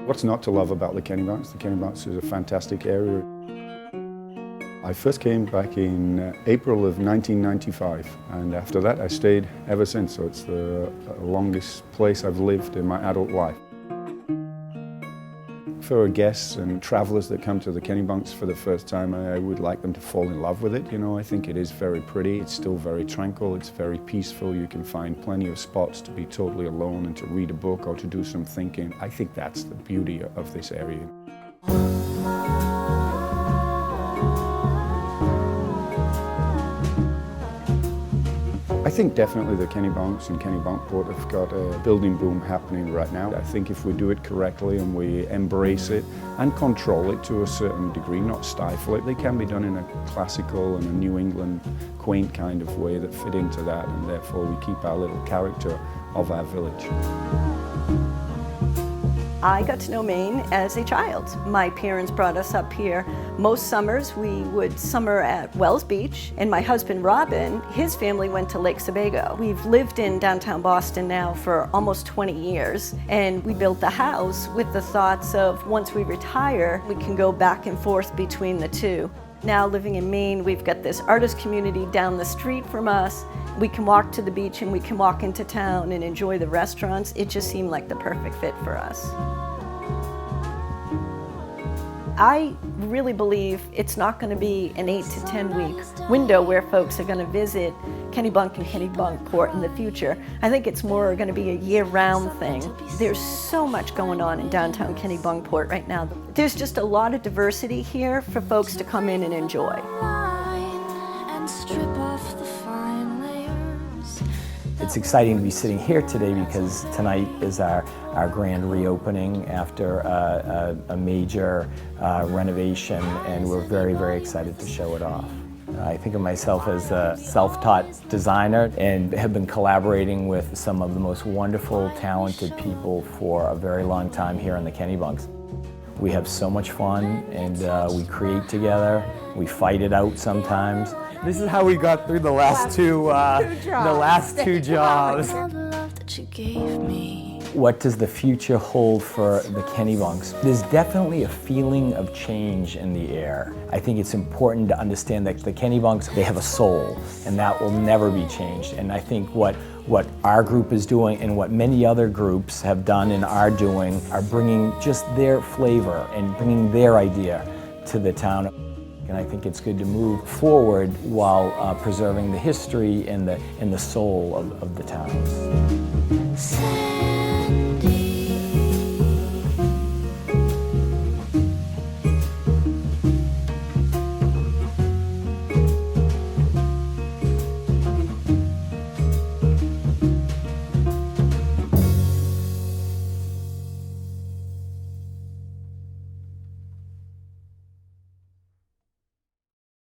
What's not to love about the Kennebunks? The Kennebunks is a fantastic area. I first came back in April of 1995, and after that I stayed ever since, so it's the longest place I've lived in my adult life. For guests and travellers that come to the Kennebunks for the first time, I would like them to fall in love with it. You know, I think it is very pretty, it's still very tranquil, it's very peaceful. You can find plenty of spots to be totally alone and to read a book or to do some thinking. I think that's the beauty of this area. I think definitely the Kennebunks and Kennebunkport have got a building boom happening right now. I think if we do it correctly and we embrace it and control it to a certain degree, not stifle it, they can be done in a classical and a New England quaint kind of way that fit into that, and therefore we keep our little character of our village. I got to know Maine as a child. My parents brought us up here. Most summers we would summer at Wells Beach, and my husband Robin, his family went to Lake Sebago. We've lived in downtown Boston now for almost 20 years, and we built the house with the thoughts of once we retire, we can go back and forth between the two. Now living in Maine, we've got this artist community down the street from us. We can walk to the beach and we can walk into town and enjoy the restaurants. It just seemed like the perfect fit for us. I really believe it's not going to be an 8 to 10 week window where folks are going to visit Kennebunk and Kennebunkport in the future. I think it's more going to be a year-round thing. There's so much going on in downtown Kennebunkport right now. There's just a lot of diversity here for folks to come in and enjoy. It's exciting to be sitting here today because tonight is our grand reopening after a major renovation, and we're very, very excited to show it off. I think of myself as a self-taught designer and have been collaborating with some of the most wonderful, talented people for a very long time here on the Kennebunks. We have so much fun, and we create together. We fight it out sometimes. This is how we got through the last two jobs. What does the future hold for the Kennebunks? There's definitely a feeling of change in the air. I think it's important to understand that the Kennebunks, they have a soul, and that will never be changed. And I think what our group is doing and what many other groups have done and are doing are bringing just their flavor and bringing their idea to the town. And I think it's good to move forward while preserving the history and the soul of the town.